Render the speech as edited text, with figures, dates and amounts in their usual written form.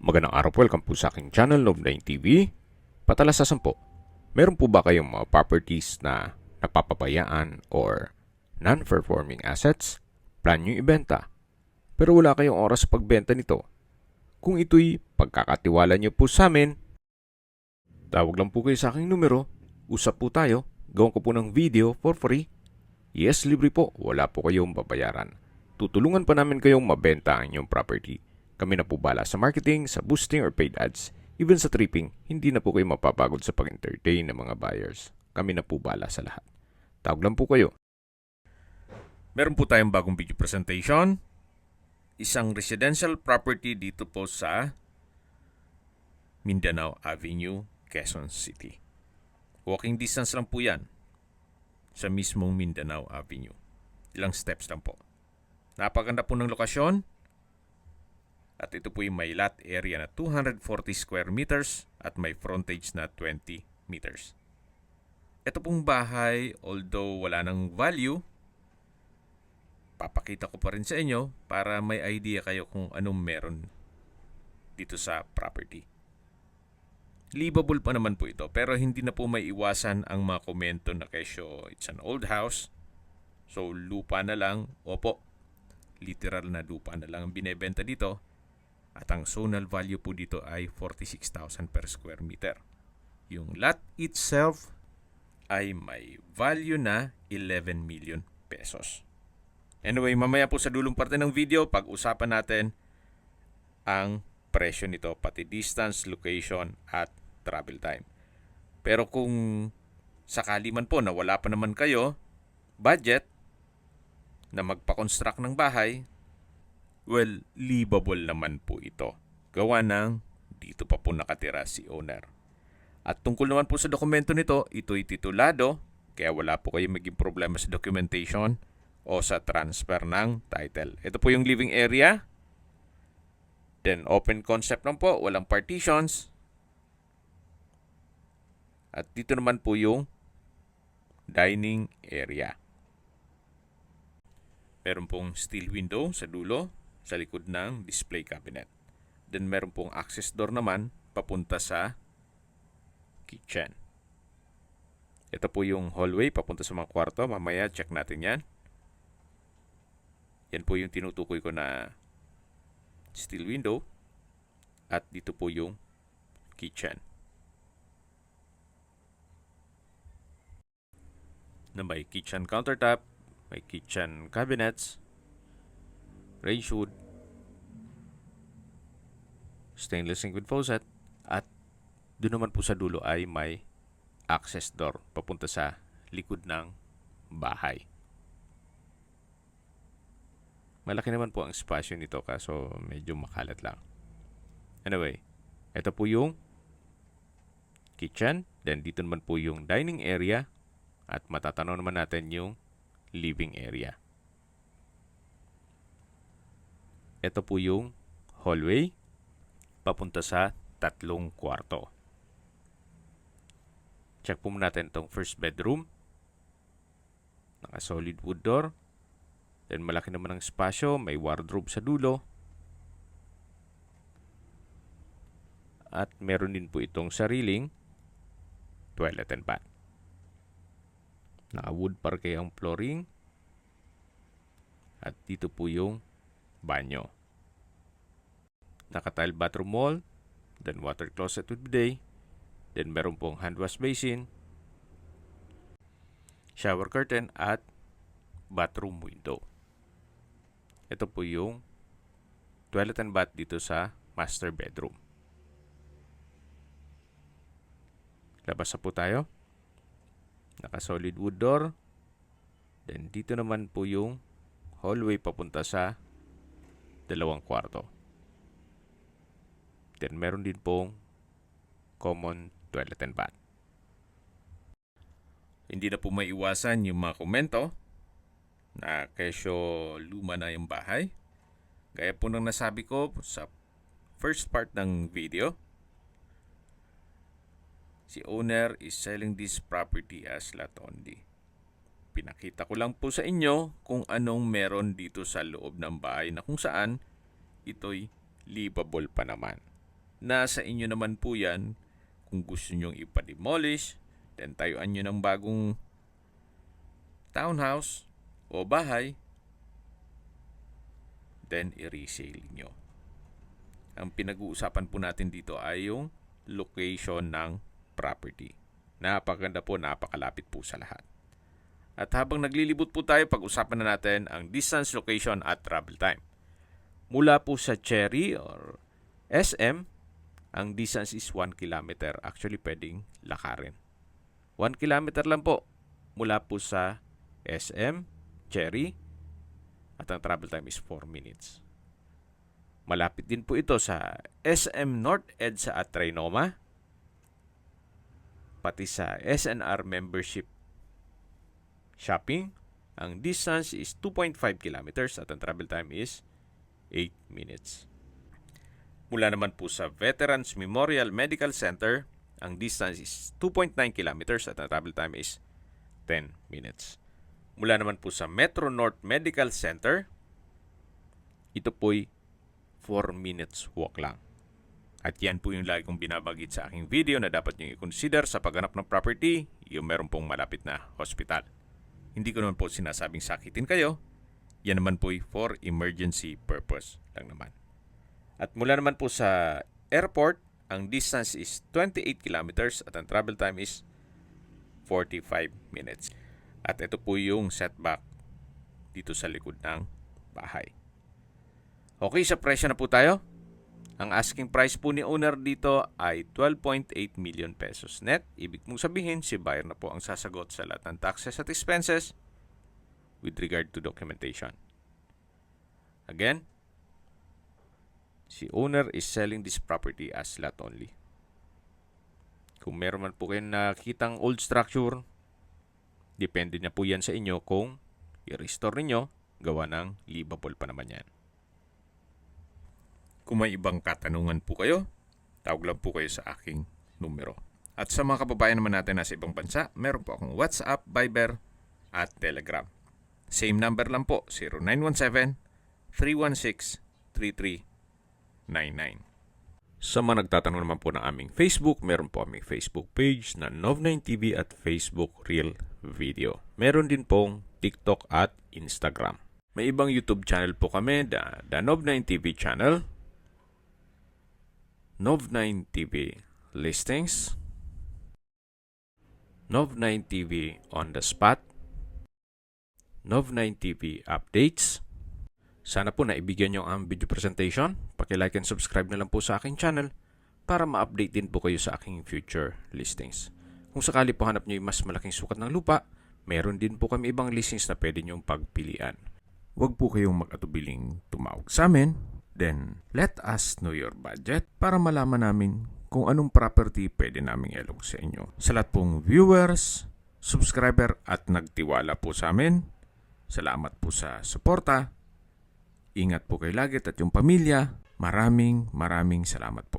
Magandang araw po, welcome po sa aking channel, Love9 TV. Patalasasan po, meron po ba kayong mga properties na napapabayaan or non-performing assets? Plan nyo ibenta, pero wala kayong oras sa pagbenta nito. Kung ito'y pagkakatiwala nyo po sa amin, tawag lang po kayo sa aking numero, usap po tayo, gawin ko po ng video for free. Yes, libre po, wala po kayong babayaran. Tutulungan pa namin kayong mabenta ang inyong property. Kami na po bala sa marketing, sa boosting or paid ads. Even sa tripping, hindi na po kayo mapapagod sa pag-entertain ng mga buyers. Kami na po bala sa lahat. Tawag lang po kayo. Meron po tayong bagong video presentation. Isang residential property dito po sa Mindanao Avenue, Quezon City. Walking distance lang po yan sa mismong Mindanao Avenue. Ilang steps lang po. Napaganda po ng lokasyon. At ito po yung may lot area na 240 square meters at may frontage na 20 meters. Ito pong bahay, although wala ng value, papakita ko pa rin sa inyo para may idea kayo kung anong meron dito sa property. Livable pa naman po ito, pero hindi na po may iwasan ang mga komento na kesyo it's an old house, so lupa na lang. Opo, literal na lupa na lang ang binebenta dito. At ang zonal value po dito ay 46,000 per square meter. Yung lot itself ay may value na 11 million pesos. Anyway, mamaya po sa dulong parte ng video, pag-usapan natin ang presyo nito, pati distance, location, at travel time. Pero kung sakali man po na wala pa naman kayo budget na magpa-construct ng bahay, well, livable naman po ito. Gawa ng dito pa po nakatira si owner. At tungkol naman po sa dokumento nito, ito'y titulado, kaya wala po kayong maging problema sa documentation o sa transfer ng title. Ito po yung living area. Then open concept lang po, walang partitions. At dito naman po yung dining area. Meron pong steel window sa dulo, sa likod ng display cabinet. Then meron pong access door naman papunta sa kitchen. Ito po yung hallway papunta sa mga kwarto. Mamaya check natin yan. Yan po yung tinutukoy ko na steel window. At dito po yung kitchen. Na may kitchen countertop, may kitchen cabinets, range hood, stainless sink with faucet, at doon naman po sa dulo ay may access door papunta sa likod ng bahay. Malaki naman po ang espasyo nito kaso medyo makalat lang. Anyway, ito po yung kitchen, then dito naman po yung dining area, at matatanaw naman natin yung living area. Ito po yung hallway papunta sa 3 kwarto. Check po natin itong first bedroom. Naka solid wood door. Then malaki naman ang espasyo. May wardrobe sa dulo. At meron din po itong sariling toilet and bath. Naka wood parquet ang flooring. At dito po yung banyo. Naka-tile bathroom wall, then water closet with bidet, then meron pong hand wash basin, shower curtain, at bathroom window. Ito po yung toilet and bath dito sa master bedroom. Labas na po tayo. Naka-solid wood door. Then dito naman po yung hallway papunta sa 2 kwarto. Then meron din pong common toilet and bath. Hindi na po may iwasan yung mga komento na kesyo luma na yung bahay. Gaya po nang nasabi ko sa first part ng video, si owner is selling this property as lot only. Pinakita ko lang po sa inyo kung anong meron dito sa loob ng bahay na kung saan ito'y livable pa naman. Nasa inyo naman po yan kung gusto nyong ipa-demolish, then tayuan nyo ng bagong townhouse o bahay, then i-resale nyo. Ang pinag-uusapan po natin dito ay yung location ng property. Napakaganda po, napakalapit po sa lahat. At habang naglilibot po tayo, pag-usapan na natin ang distance, location at travel time. Mula po sa Cherry or SM, ang distance is 1 kilometer. Actually, pwedeng lakarin. 1 kilometer lang po mula po sa SM, Cherry, at ang travel time is 4 minutes. Malapit din po ito sa SM North EDSA at Trinoma, pati sa SNR membership shopping. Ang distance is 2.5 kilometers at ang travel time is 8 minutes. Mula naman po sa Veterans Memorial Medical Center, ang distance is 2.9 kilometers at ang travel time is 10 minutes. Mula naman po sa Metro North Medical Center, ito po'y 4 minutes walk lang. At yan po yung lagi kong binabagit sa aking video na dapat nyo i-consider sa paghanap ng property, yung meron pong malapit na hospital. Hindi ko naman po sinasabing sakitin kayo. Yan naman po'y for emergency purpose lang naman. At mula naman po sa airport, ang distance is 28 kilometers at ang travel time is 45 minutes. At ito po yung setback dito sa likod ng bahay. Okay, sa presyo na po tayo. Ang asking price po ni owner dito ay 12.8 million pesos net. Ibig mong sabihin, si buyer na po ang sasagot sa lahat ng taxes at expenses with regard to documentation. Again, si owner is selling this property as lot only. Kung meron man po kayong nakitang old structure, depende na po yan sa inyo kung i-restore ninyo, gawa ng livable pa naman yan. Kung may ibang katanungan po kayo, tawag lang po kayo sa aking numero. At sa mga kababayan naman natin nasa ibang bansa, meron po akong WhatsApp, Viber, at Telegram. Same number lang po, 0917-316-3399. Sa mga nagtatanong naman po ng aming Facebook, meron po aming Facebook page na Nov9TV at Facebook Real Video. Meron din pong TikTok at Instagram. May ibang YouTube channel po kami, the Nov9TV channel, Nov9TV Listings, Nov9TV On The Spot, Nov9TV Updates. Sana po naibigyan nyo ang video presentation. Paki-like and subscribe na lang po sa aking channel para ma-update din po kayo sa aking future listings. Kung sakali po hanap nyo yung mas malaking sukat ng lupa, meron din po kami ibang listings na pwede nyong pagpilian. Huwag po kayong mag-atubiling tumawag sa amin. Then, let us know your budget para malaman namin kung anong property pwede naming ilog sa inyo. Sa lahat pong viewers, subscriber at nagtiwala po sa amin, salamat po sa suporta. Ingat po kayo lagi at yung pamilya. Maraming salamat po.